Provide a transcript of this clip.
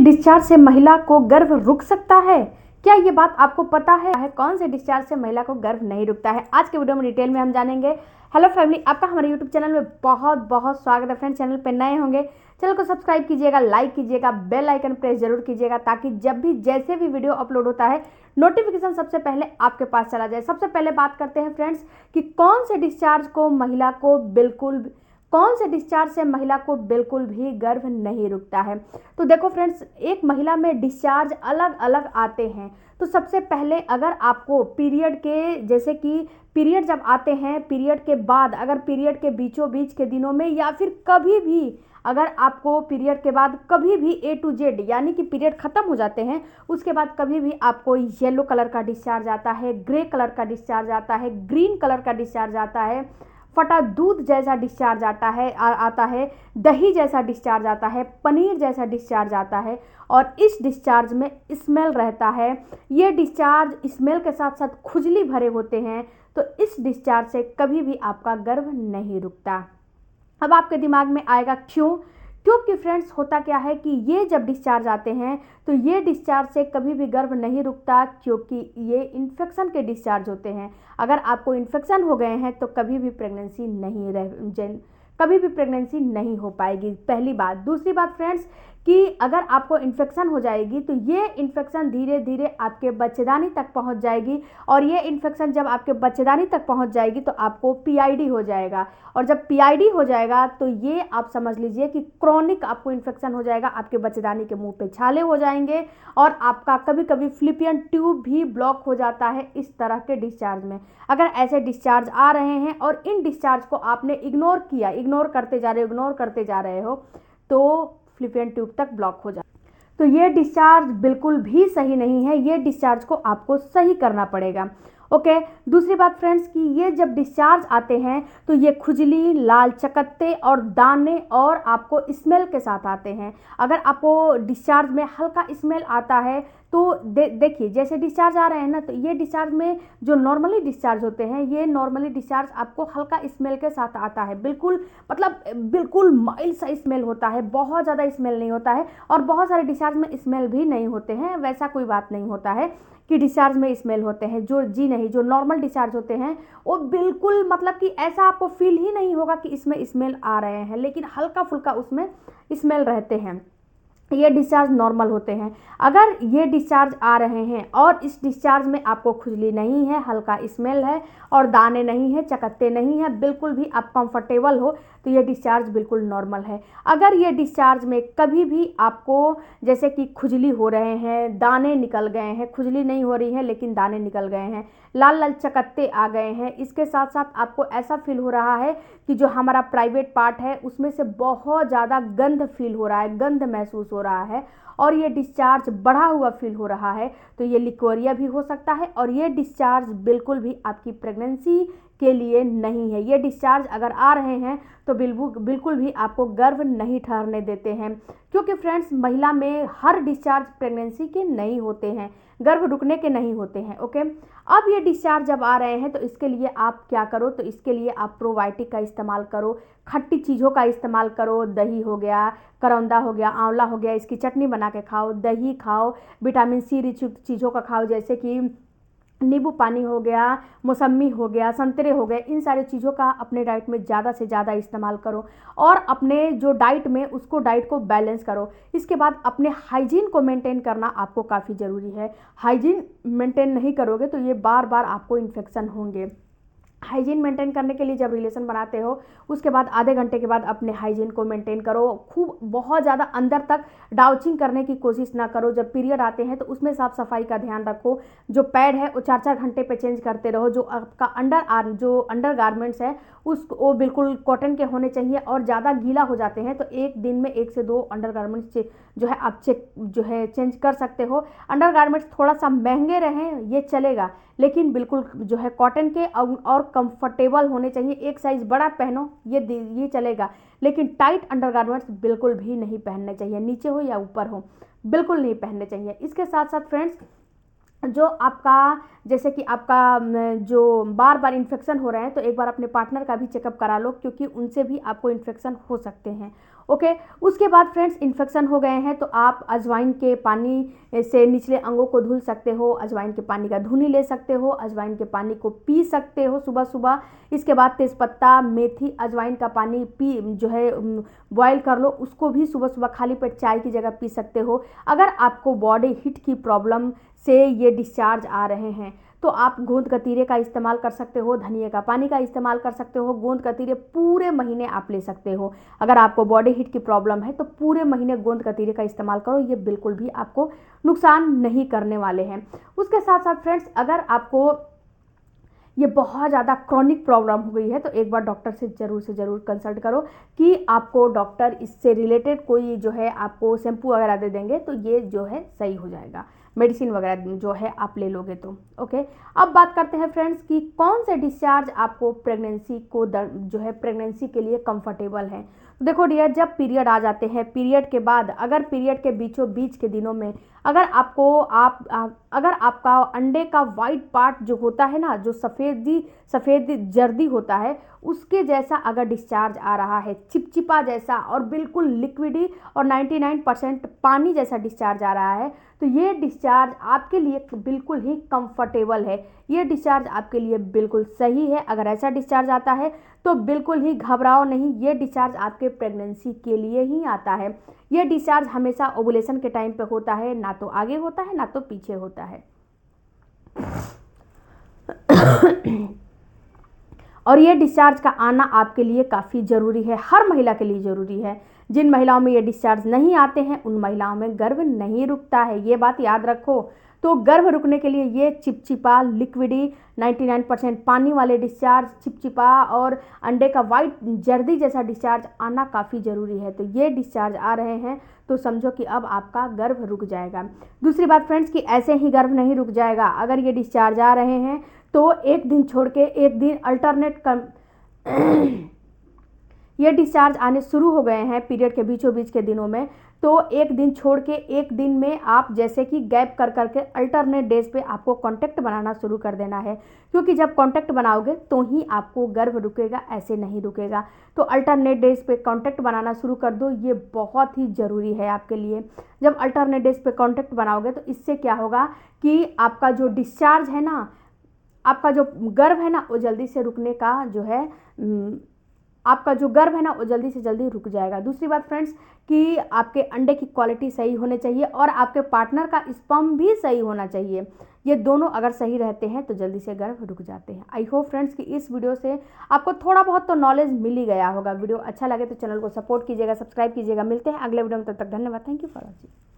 एक डिस्चार्ज से महिला को गर्भ रुक सकता है? क्या ये बात आपको पता है? कौन से डिस्चार्ज से महिला को गर्भ नहीं रुकता है? आज के वीडियो में डिटेल में हम जानेंगे। हेलो फैमिली, आपका हमारे यूट्यूब चैनल में बहुत बहुत स्वागत है। फ्रेंड्स, चैनल पर नए होंगे चैनल को सब्सक्राइब कीजिएगा, लाइक कीजिएगा, बेल आइकन प्रेस जरूर कीजिएगा ताकि जब भी जैसे भी वीडियो अपलोड होता है नोटिफिकेशन सबसे पहले आपके पास चला जाए। सबसे पहले बात करते हैं फ्रेंड्स कि कौन से डिस्चार्ज से महिला को बिल्कुल भी गर्भ नहीं रुकता है। तो देखो फ्रेंड्स, एक महिला में डिस्चार्ज अलग अलग आते हैं। तो सबसे पहले अगर आपको पीरियड के, जैसे कि पीरियड जब आते हैं, पीरियड के बाद, अगर पीरियड के बीचों बीच के दिनों में या फिर कभी भी अगर आपको पीरियड के बाद कभी भी A to Z यानी कि पीरियड ख़त्म हो जाते हैं उसके बाद कभी भी आपको येलो कलर का डिस्चार्ज आता है, ग्रे कलर का डिस्चार्ज आता है, ग्रीन कलर का डिस्चार्ज आता है, फटा दूध जैसा डिस्चार्ज आता है, दही जैसा डिस्चार्ज आता है, पनीर जैसा डिस्चार्ज आता है और इस डिस्चार्ज में स्मेल रहता है। ये डिस्चार्ज स्मेल के साथ साथ खुजली भरे होते हैं। तो इस डिस्चार्ज से कभी भी आपका गर्भ नहीं रुकता। अब आपके दिमाग में आएगा क्यों? क्योंकि फ्रेंड्स, होता क्या है कि ये जब डिस्चार्ज आते हैं तो ये डिस्चार्ज से कभी भी गर्भ नहीं रुकता, क्योंकि ये इन्फेक्शन के डिस्चार्ज होते हैं। अगर आपको इन्फेक्शन हो गए हैं तो कभी भी प्रेगनेंसी नहीं हो पाएगी, पहली बात। दूसरी बात फ्रेंड्स कि अगर आपको इन्फेक्शन हो जाएगी तो ये इन्फेक्शन धीरे धीरे आपके बच्चेदानी तक पहुंच जाएगी और ये इन्फेक्शन जब आपके बच्चेदानी तक पहुंच जाएगी तो आपको PID हो जाएगा। और जब PID हो जाएगा तो ये आप समझ लीजिए कि क्रॉनिक आपको इन्फेक्शन हो जाएगा, आपके बच्चेदानी के मुंह पे छाले हो जाएंगे और आपका कभी कभी फैलोपियन ट्यूब भी ब्लॉक हो जाता है इस तरह के डिस्चार्ज में। अगर ऐसे डिस्चार्ज आ रहे हैं और इन डिस्चार्ज को आपने इग्नोर करते जा रहे हो तो फैलोपियन ट्यूब तक ब्लॉक हो जाए तो ये डिस्चार्ज बिल्कुल भी सही नहीं है। ये डिस्चार्ज को आपको सही करना पड़ेगा। ओके। दूसरी बात फ्रेंड्स कि ये जब डिस्चार्ज आते हैं तो ये खुजली, लाल चकत्ते और दाने और आपको स्मेल के साथ आते हैं। अगर आपको डिस्चार्ज में हल्का स्मेल आता है तो देखिए, जैसे डिस्चार्ज आ रहे हैं ना, तो ये डिस्चार्ज में जो नॉर्मली डिस्चार्ज होते हैं, ये नॉर्मली डिस्चार्ज आपको हल्का स्मेल के साथ आता है। बिल्कुल माइल्ड सा स्मेल होता है, बहुत ज़्यादा स्मेल नहीं होता है। और बहुत सारे डिस्चार्ज में स्मेल भी नहीं होते हैं, वैसा कोई बात नहीं होता है कि डिस्चार्ज में स्मेल होते हैं। जो नॉर्मल डिस्चार्ज होते हैं वो बिल्कुल मतलब कि ऐसा आपको फील ही नहीं होगा कि इसमें स्मेल आ रहे हैं, लेकिन हल्का फुल्का उसमें स्मेल रहते हैं। ये डिस्चार्ज नॉर्मल होते हैं। अगर ये डिस्चार्ज आ रहे हैं और इस डिस्चार्ज में आपको खुजली नहीं है, हल्का स्मेल है और दाने नहीं है, चकत्ते नहीं है, बिल्कुल भी आप कंफर्टेबल हो, तो ये डिस्चार्ज बिल्कुल नॉर्मल है। अगर ये डिस्चार्ज में कभी भी आपको जैसे कि खुजली हो रहे हैं, दाने निकल गए हैं, खुजली नहीं हो रही है लेकिन दाने निकल गए हैं, लाल लाल चकत्ते आ गए हैं, इसके साथ साथ आपको ऐसा फील हो रहा है कि जो हमारा प्राइवेट पार्ट है उसमें से बहुत ज़्यादा गंध फील हो रहा है, गंध महसूस हो रहा है और ये डिस्चार्ज बढ़ा हुआ फील हो रहा है, तो ये लिकोरिया भी हो सकता है। और ये डिस्चार्ज बिल्कुल भी आपकी प्रेगनेंसी के लिए नहीं है। ये डिस्चार्ज अगर आ रहे हैं तो बिल्कुल भी आपको गर्भ नहीं ठहरने देते हैं, क्योंकि फ्रेंड्स, महिला में हर डिस्चार्ज प्रेगनेंसी के नहीं होते हैं, गर्भ रुकने के नहीं होते हैं। ओके। अब ये डिस्चार्ज जब आ रहे हैं तो इसके लिए आप क्या करो? तो इसके लिए आप प्रोबायोटिक का इस्तेमाल करो, खट्टी चीज़ों का इस्तेमाल करो। दही हो गया, करौंदा हो गया, आंवला हो गया, इसकी चटनी बना के खाओ, दही खाओ, विटामिन C रिच चीज़ों का खाओ, जैसे कि नींबू पानी हो गया, मौसम्मी हो गया, संतरे हो गए। इन सारी चीज़ों का अपने डाइट में ज़्यादा से ज़्यादा इस्तेमाल करो और अपने जो डाइट में डाइट को बैलेंस करो। इसके बाद अपने हाइजीन को मेंटेन करना आपको काफ़ी ज़रूरी है। हाइजीन मेंटेन नहीं करोगे तो ये बार बार आपको इन्फेक्शन होंगे। हाइजीन मेंटेन करने के लिए जब रिलेशन बनाते हो उसके बाद आधे घंटे के बाद अपने हाइजीन को मेंटेन करो। खूब बहुत ज़्यादा अंदर तक डाउचिंग करने की कोशिश ना करो। जब पीरियड आते हैं तो उसमें साफ सफाई का ध्यान रखो। जो पैड है वो 4-4 घंटे पे चेंज करते रहो। जो आपका अंडर गारमेंट्स है वो बिल्कुल कॉटन के होने चाहिए और ज़्यादा गीला हो जाते हैं तो एक दिन में 1 से 2 अंडर गारमेंट्स जो है आप चेंज कर सकते हो। अंडर गारमेंट्स थोड़ा सा महंगे रहें ये चलेगा, लेकिन बिल्कुल जो है कॉटन के और कंफर्टेबल होने चाहिए। एक साइज़ बड़ा पहनो ये चलेगा, लेकिन टाइट अंडरगारमेंट्स बिल्कुल भी नहीं पहनने चाहिए, नीचे हो या ऊपर हो बिल्कुल नहीं पहनने चाहिए। इसके साथ साथ फ्रेंड्स, जो आपका जैसे कि आपका जो बार बार इन्फेक्शन हो रहे हैं तो एक बार अपने पार्टनर का भी चेकअप करा लो, क्योंकि उनसे भी आपको इन्फेक्शन हो सकते हैं। ओके। उसके बाद फ्रेंड्स इन्फेक्शन हो गए हैं तो आप अजवाइन के पानी से निचले अंगों को धुल सकते हो, अजवाइन के पानी का धुनी ले सकते हो, अजवाइन के पानी को पी सकते हो सुबह सुबह। इसके बाद तेज़पत्ता, मेथी, अजवाइन का पानी पी जो है बॉयल कर लो, उसको भी सुबह सुबह खाली पेट चाय की जगह पी सकते हो। अगर आपको बॉडी हीट की प्रॉब्लम से ये डिस्चार्ज आ रहे हैं तो आप गोंद कतीरे का इस्तेमाल कर सकते हो, धनिए का पानी का इस्तेमाल कर सकते हो। गोंद कतीरे पूरे महीने आप ले सकते हो। अगर आपको बॉडी हीट की प्रॉब्लम है तो पूरे महीने गोंद कतीरे का इस्तेमाल करो, ये बिल्कुल भी आपको नुकसान नहीं करने वाले हैं। उसके साथ साथ फ्रेंड्स अगर आपको ये बहुत ज़्यादा क्रॉनिक प्रॉब्लम हो गई है तो एक बार डॉक्टर से ज़रूर कंसल्ट करो कि आपको डॉक्टर इससे रिलेटेड कोई जो है आपको शैम्पू वगैरह दे देंगे तो ये जो है सही हो जाएगा, मेडिसिन वगैरह जो है आप ले लोगे तो ओके। अब बात करते हैं फ्रेंड्स कि कौन से डिस्चार्ज आपको प्रेगनेंसी को जो है प्रेगनेंसी के लिए कंफर्टेबल है। तो देखो डियर, जब पीरियड आ जाते हैं, पीरियड के बाद अगर पीरियड के बीचों बीच के दिनों में अगर अगर आपका अंडे का वाइट पार्ट जो होता है ना, जो सफ़ेद जर्दी होता है, उसके जैसा अगर डिस्चार्ज आ रहा है, चिपचिपा जैसा और बिल्कुल लिक्विडी और 99% पानी जैसा डिस्चार्ज आ रहा है, तो ये डिस्चार्ज आपके लिए बिल्कुल ही कंफर्टेबल है, ये डिस्चार्ज आपके लिए बिल्कुल सही है। अगर ऐसा डिस्चार्ज आता है तो बिल्कुल ही घबराओ नहीं, ये डिस्चार्ज आपके प्रेगनेंसी के लिए ही आता है। ये डिस्चार्ज हमेशा ओवुलेशन के टाइम पे होता है, ना तो आगे होता है ना तो पीछे होता है। और ये डिस्चार्ज का आना आपके लिए काफ़ी ज़रूरी है, हर महिला के लिए ज़रूरी है। जिन महिलाओं में ये डिस्चार्ज नहीं आते हैं उन महिलाओं में गर्भ नहीं रुकता है, ये बात याद रखो। तो गर्भ रुकने के लिए ये चिपचिपा, लिक्विडी, 99% पानी वाले डिस्चार्ज, चिपचिपा और अंडे का वाइट जर्दी जैसा डिस्चार्ज आना काफ़ी ज़रूरी है। तो ये डिस्चार्ज आ रहे हैं तो समझो कि अब आपका गर्भ रुक जाएगा। दूसरी बात फ्रेंड्स कि ऐसे ही गर्भ नहीं रुक जाएगा, अगर ये डिस्चार्ज आ रहे हैं तो एक दिन छोड़ के एक दिन अल्टरनेट कर ये डिस्चार्ज आने शुरू हो गए हैं पीरियड के बीचों बीच के दिनों में, तो एक दिन छोड़ के एक दिन में आप जैसे कि गैप कर करके अल्टरनेट डेज पे आपको कांटेक्ट बनाना शुरू कर देना है, क्योंकि जब कांटेक्ट बनाओगे तो ही आपको गर्भ रुकेगा, ऐसे नहीं रुकेगा। तो अल्टरनेट डेज पे कांटेक्ट बनाना शुरू कर दो, ये बहुत ही ज़रूरी है आपके लिए। जब अल्टरनेट डेज पे कांटेक्ट बनाओगे तो इससे क्या होगा कि आपका जो डिस्चार्ज है ना, आपका जो गर्भ है ना, वो जल्दी से रुकने का जो है आपका जो गर्भ है ना वो जल्दी से जल्दी रुक जाएगा। दूसरी बात फ्रेंड्स कि आपके अंडे की क्वालिटी सही होनी चाहिए और आपके पार्टनर का स्पर्म भी सही होना चाहिए। ये दोनों अगर सही रहते हैं तो जल्दी से गर्भ रुक जाते हैं। आई होप फ्रेंड्स कि इस वीडियो से आपको थोड़ा बहुत तो नॉलेज मिल ही गया होगा। वीडियो अच्छा लगे तो चैनल को सपोर्ट कीजिएगा, सब्सक्राइब कीजिएगा। मिलते हैं अगले वीडियो में, तब तक धन्यवाद। Thank you for watching.